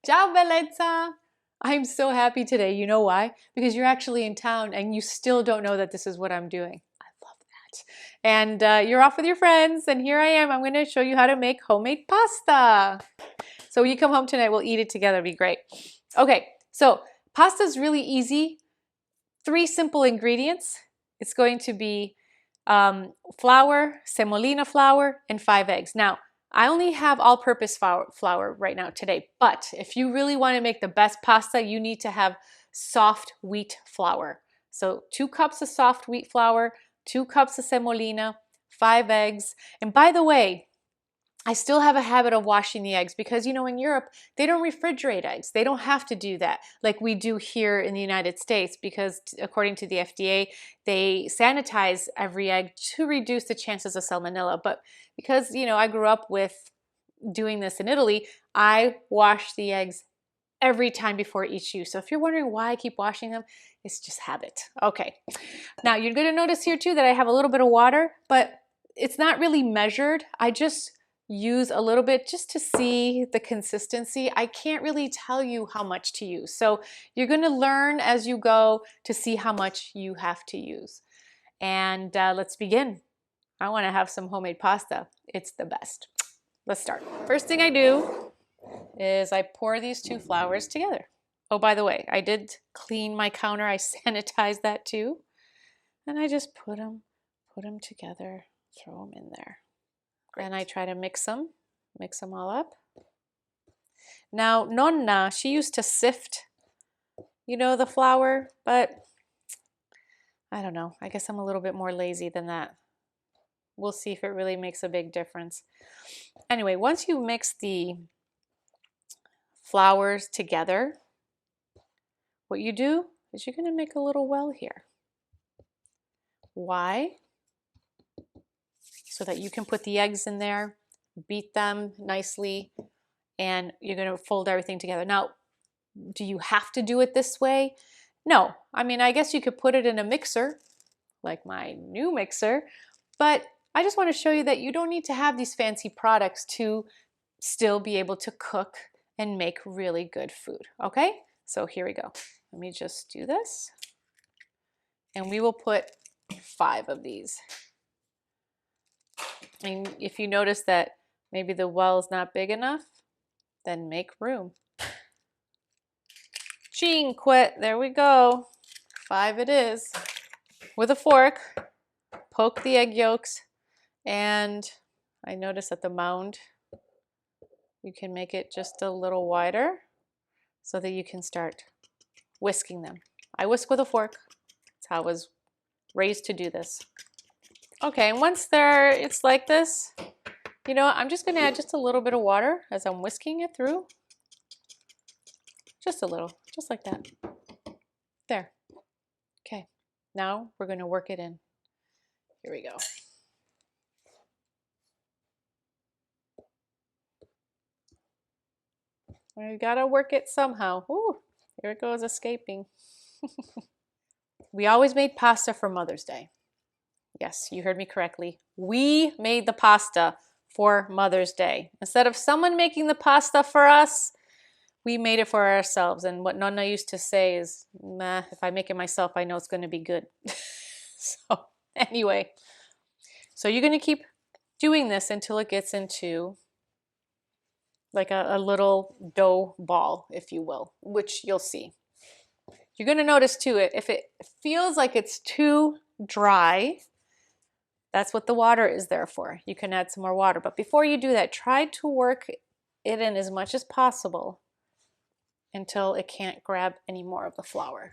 Ciao, bellezza! I'm so happy today. You know why? Because you're actually in town and you still don't know that this is what I'm doing. I love that. And you're off with your friends, and here I am. I'm going to show you how to make homemade pasta. So when you come home tonight, we'll eat it together. It'll be great. Okay, so pasta is really easy. 3 simple ingredients. It's going to be flour, semolina flour, and 5 eggs. Now, I only have all-purpose flour right now today, but if you really want to make the best pasta, you need to have soft wheat flour. So 2 cups of soft wheat flour, 2 cups of semolina, 5 eggs. And by the way, I still have a habit of washing the eggs because, you know, in Europe, they don't refrigerate eggs. They don't have to do that like we do here in the United States because according to the FDA, they sanitize every egg to reduce the chances of salmonella. But because, you know, I grew up with doing this in Italy, I wash the eggs every time before each use. So if you're wondering why I keep washing them, it's just habit. Okay. Now you're going to notice here too that I have a little bit of water, but it's not really measured. I just use a little bit just to see the consistency. I can't really tell you how much to use. So you're going to learn as you go to see how much you have to use. And let's begin. I want to have some homemade pasta. It's the best. Let's start. First thing I do is I pour these 2 flours together. Oh, by the way, I did clean my counter. I sanitized that too. And I just put them together, throw them in there. Great. And I try to mix them all up. Now, Nonna, she used to sift, you know, the flour, but I don't know. I guess I'm a little bit more lazy than that. We'll see if it really makes a big difference. Anyway, once you mix the flours together, what you do is you're going to make a little well here. Why? So that you can put the eggs in there, beat them nicely, and you're going to fold everything together. Now, do you have to do it this way? No. I mean, I guess you could put it in a mixer, like my new mixer, but I just want to show you that you don't need to have these fancy products to still be able to cook and make really good food, okay? So here we go. Let me just do this, and we will put 5 of these. And if you notice that maybe the well is not big enough, then make room. Cinque, there we go. 5 it is. With a fork, poke the egg yolks, and I notice at the mound, you can make it just a little wider so that you can start whisking them. I whisk with a fork. That's how I was raised to do this. Okay, and once it's like this, you know, I'm just going to add just a little bit of water as I'm whisking it through. Just a little, just like that. There. Okay, now we're going to work it in. Here we go. We got to work it somehow. Ooh, here it goes escaping. We always made pasta for Mother's Day. Yes, you heard me correctly. We made the pasta for Mother's Day. Instead of someone making the pasta for us, we made it for ourselves. And what Nonna used to say is, nah, if I make it myself, I know it's going to be good. So anyway, so you're going to keep doing this until it gets into like a little dough ball, if you will, which you'll see. You're going to notice too, if it feels like it's too dry, that's what the water is there for. You can add some more water. But before you do that, try to work it in as much as possible until it can't grab any more of the flour.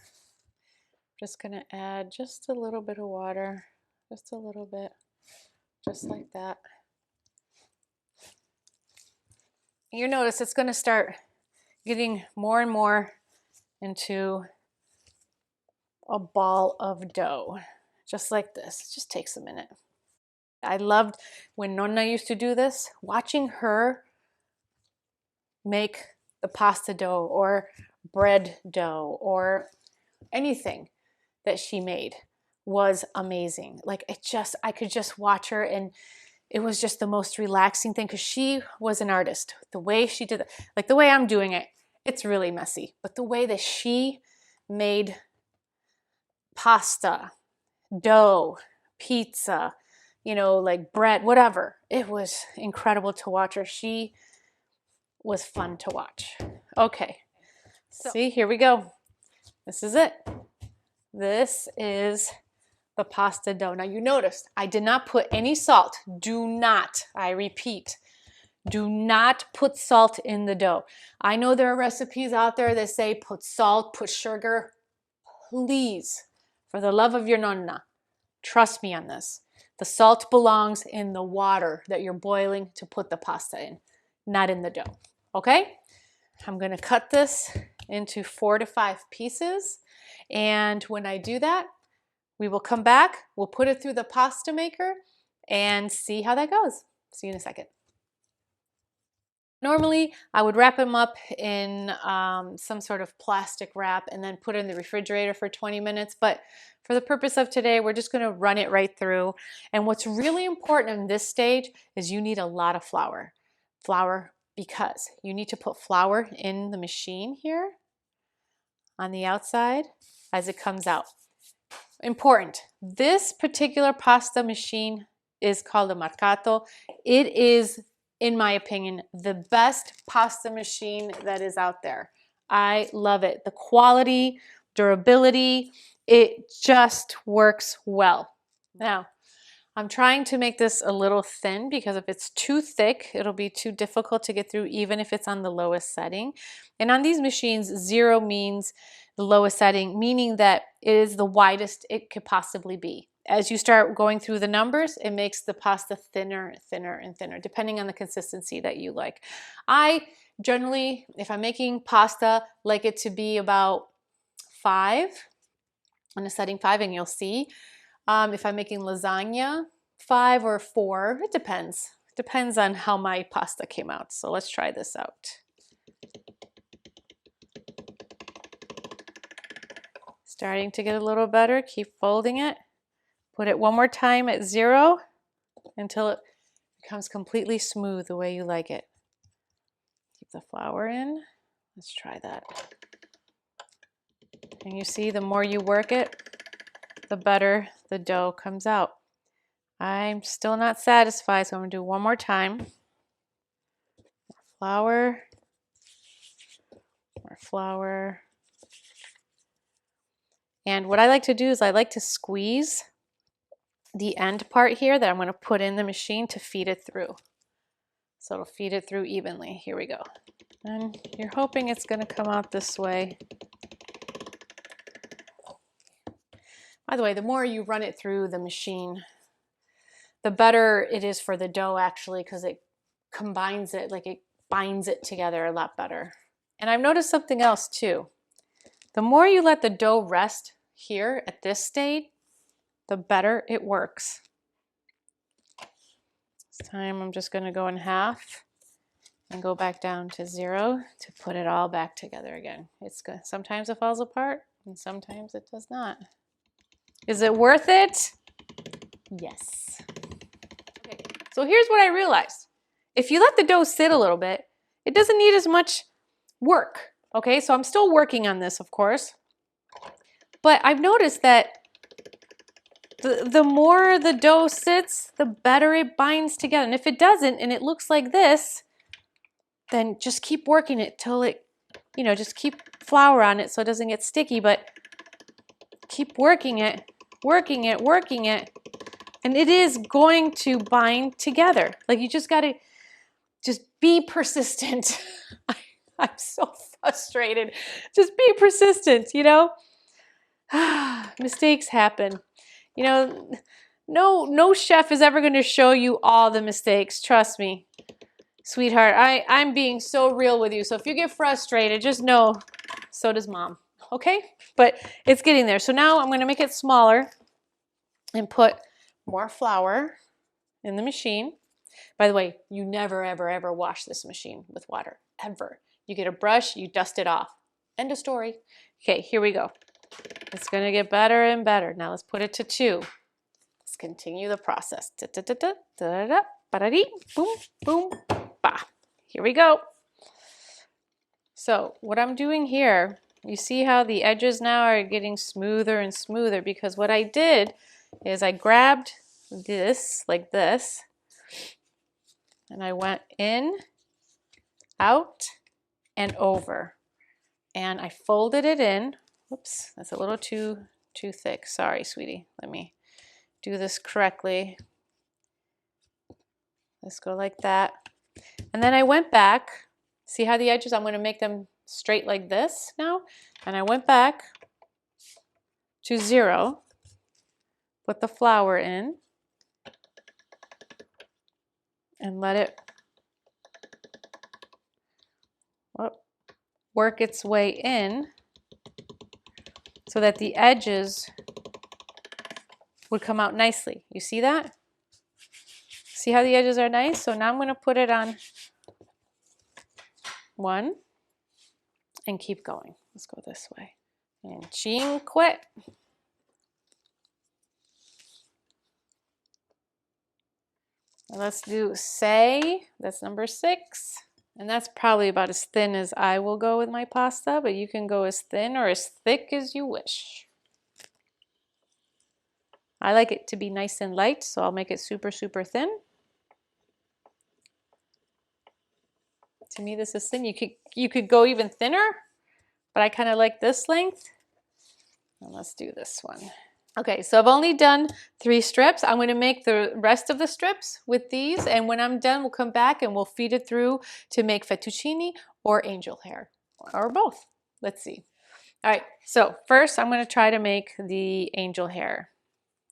Just going to add just a little bit of water, just a little bit, just like that. You notice it's going to start getting more and more into a ball of dough, just like this. It just takes a minute. I loved when Nonna used to do this, watching her make the pasta dough or bread dough or anything that she made was amazing. Like I could just watch her, and it was just the most relaxing thing because she was an artist. The way she did it, like the way I'm doing it, It's really messy, but the way that she made pasta, dough, pizza, you know, like bread, whatever, it was incredible to watch her. She was fun to watch. Okay, so see, here we go. This is it. This is the pasta dough. Now you noticed I did not put any salt. Do not, I repeat, do not put salt in the dough. I know there are recipes out there that say put salt, put sugar. Please, for the love of your nonna, trust me on this. The salt belongs in the water that you're boiling to put the pasta in, not in the dough. Okay? I'm going to cut this into 4 to 5 pieces. And when I do that, we will come back, we'll put it through the pasta maker and see how that goes. See you in a second. Normally, I would wrap them up in some sort of plastic wrap and then put it in the refrigerator for 20 minutes. But for the purpose of today, we're just going to run it right through. And what's really important in this stage is you need a lot of flour. Flour, because you need to put flour in the machine here on the outside as it comes out. Important. This particular pasta machine is called a Mercato. It is, in my opinion, the best pasta machine that is out there. I love it. The quality, durability, it just works well. Now, I'm trying to make this a little thin because if it's too thick, it'll be too difficult to get through even if it's on the lowest setting. And on these machines, 0 means the lowest setting, meaning that it is the widest it could possibly be. As you start going through the numbers, it makes the pasta thinner, thinner, and thinner, depending on the consistency that you like. I generally, if I'm making pasta, like it to be about 5, on a setting 5, and you'll see. If I'm making lasagna, 5 or 4, it depends. It depends on how my pasta came out. So let's try this out. Starting to get a little better. Keep folding it. Put it one more time at 0 until it becomes completely smooth the way you like it. Keep the flour in. Let's try that. And you see, the more you work it, the better the dough comes out. I'm still not satisfied, so I'm going to do one more time. More flour. More flour. And what I like to do is I like to squeeze the end part here that I'm going to put in the machine to feed it through. So it'll feed it through evenly. Here we go. And you're hoping it's going to come out this way. By the way, the more you run it through the machine, the better it is for the dough actually, because it combines it, like it binds it together a lot better. And I've noticed something else too. The more you let the dough rest here at this stage, the better it works. This time I'm just going to go in half and go back down to 0 to put it all back together again. It's good. Sometimes it falls apart and sometimes it does not. Is it worth it? Yes. Okay, so here's what I realized. If you let the dough sit a little bit, it doesn't need as much work. Okay, so I'm still working on this, of course. But I've noticed that the more the dough sits, the better it binds together. And if it doesn't, and it looks like this, then just keep working it till it, you know, just keep flour on it so it doesn't get sticky, but keep working it, working it, working it, and it is going to bind together. Like, you just got to just be persistent. I'm so frustrated. Just be persistent, you know? Mistakes happen. You know, no chef is ever going to show you all the mistakes. Trust me, sweetheart. I'm being so real with you. So if you get frustrated, just know so does mom. Okay? But it's getting there. So now I'm going to make it smaller and put more flour in the machine. By the way, you never, ever, ever wash this machine with water. Ever. You get a brush, you dust it off. End of story. Okay, here we go. It's going to get better and better. Now let's put it to 2. Let's continue the process. Boom, boom, ba. Here we go. So what I'm doing here, you see how the edges now are getting smoother and smoother, because what I did is I grabbed this like this and I went in, out, and over, and I folded it in. Whoops, that's a little too thick. Sorry, sweetie. Let me do this correctly. Let's go like that. And then I went back. See how the edges, I'm going to make them straight like this now. And I went back to 0, put the flour in, and let it work its way in so that the edges would come out nicely. You see that? See how the edges are nice? So now I'm going to put it on 1 and keep going. Let's go this way. And cinque. Let's do sei. That's number 6. And that's probably about as thin as I will go with my pasta, but you can go as thin or as thick as you wish. I like it to be nice and light, so I'll make it super, super thin. To me, this is thin. You could go even thinner, but I kind of like this length. And let's do this one. Okay, so I've only done 3 strips. I'm going to make the rest of the strips with these, and when I'm done, we'll come back and we'll feed it through to make fettuccine or angel hair, or both. Let's see. All right, so first I'm going to try to make the angel hair.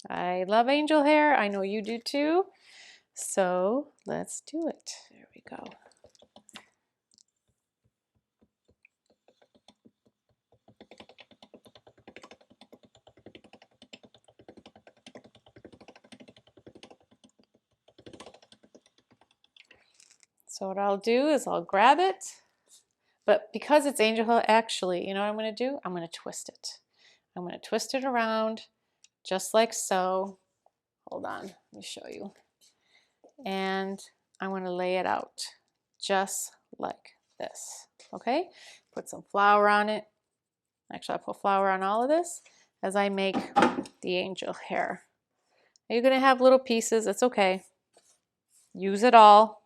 I love angel hair. I know you do too. So let's do it. There we go. So what I'll do is I'll grab it, but because it's angel hair, actually, you know what I'm going to do? I'm going to twist it. I'm going to twist it around just like so. Hold on, let me show you. And I'm going to lay it out just like this, okay? Put some flour on it. Actually, I put flour on all of this as I make the angel hair. You're going to have little pieces. It's okay. Use it all.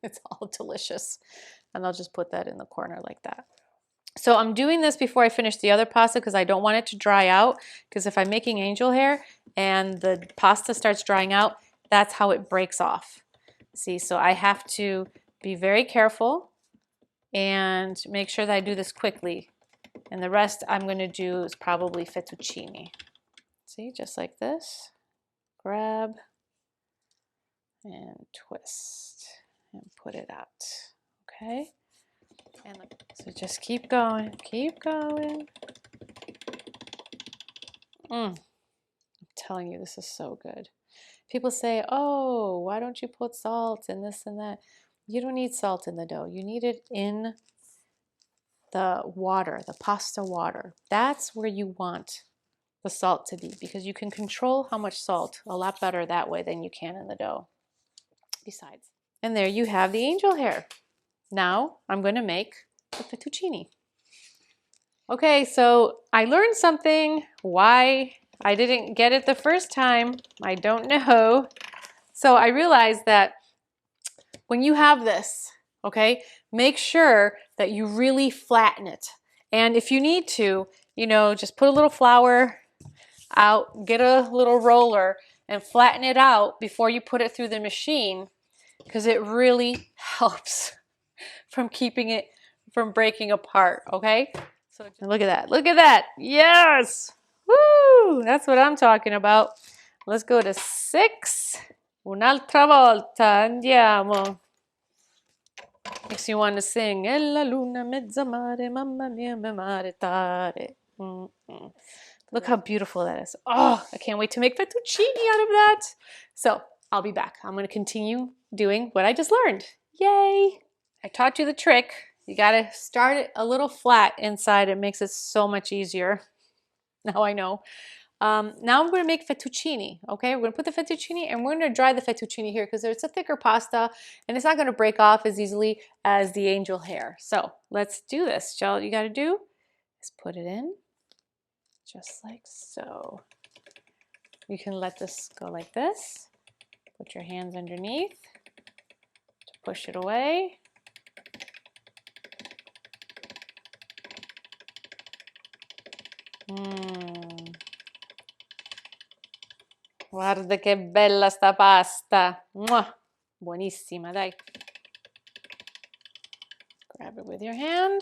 It's all delicious. And I'll just put that in the corner like that. So I'm doing this before I finish the other pasta because I don't want it to dry out, because if I'm making angel hair and the pasta starts drying out, that's how it breaks off. See, so I have to be very careful and make sure that I do this quickly. And the rest I'm going to do is probably fettuccine. See, just like this. Grab and twist and put it out. Okay? And so just keep going, keep going. I'm telling you, this is so good. People say, oh, why don't you put salt and this and that? You don't need salt in the dough. You need it in the water, the pasta water. That's where you want the salt to be, because you can control how much salt a lot better that way than you can in the dough. Besides. And there you have the angel hair. Now I'm going to make the fettuccine. Okay, so I learned something. Why I didn't get it the first time, I don't know. So I realized that when you have this, okay, make sure that you really flatten it. And if you need to, you know, just put a little flour out, get a little roller and flatten it out before you put it through the machine, because it really helps from keeping it from breaking apart, okay? So look at that. Look at that. Yes. Woo! That's what I'm talking about. Let's go to 6. Un'altra volta. Andiamo. Makes you want to sing. E la luna mezza mare, mamma mia, me mare tare. Look how beautiful that is. Oh, I can't wait to make fettuccine out of that. So I'll be back. I'm going to continue doing what I just learned. Yay! I taught you the trick. You got to start it a little flat inside. It makes it so much easier. Now I know. Now I'm going to make fettuccine, okay? We're going to put the fettuccine and we're going to dry the fettuccine here because it's a thicker pasta and it's not going to break off as easily as the angel hair. So let's do this. All you got to do is put it in just like so. You can let this go like this. Put your hands underneath to push it away. Guarda che bella sta pasta. Mwah! Buonissima, dai. Grab it with your hand.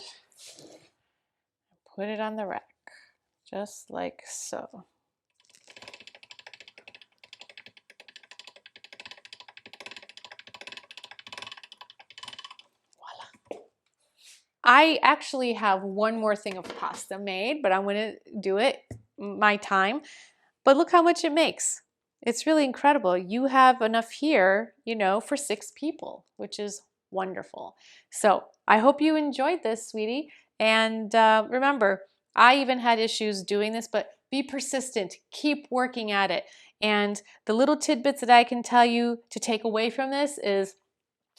Put it on the rack, just like so. Voila. I actually have one more thing of pasta made, but I'm going to do it my time. But look how much it makes. It's really incredible. You have enough here, you know, for 6 people, which is wonderful. So I hope you enjoyed this, sweetie. And remember, I even had issues doing this, but be persistent. Keep working at it. And the little tidbits that I can tell you to take away from this is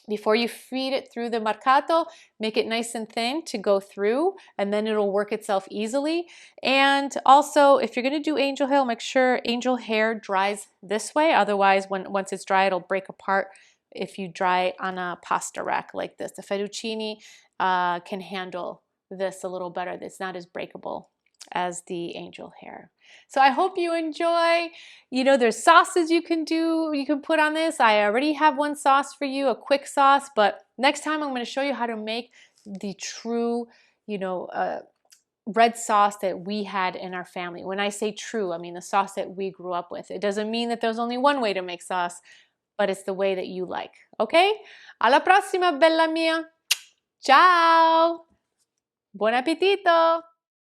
before you feed it through the Mercato, make it nice and thin to go through, and then it'll work itself easily. And also, if you're going to do angel hair, make sure angel hair dries this way. Otherwise, once it's dry, it'll break apart if you dry it on a pasta rack like this. The fettuccine can handle this a little better. It's not as breakable as the angel hair. So I hope you enjoy. You know, there's sauces you can put on this. I already have one sauce for you, a quick sauce, but next time I'm going to show you how to make the true, you know, red sauce that we had in our family. When I say true, I mean the sauce that we grew up with. It doesn't mean that there's only one way to make sauce, but it's the way that you like. Okay? Alla prossima, bella mia. Ciao! Buon appetito!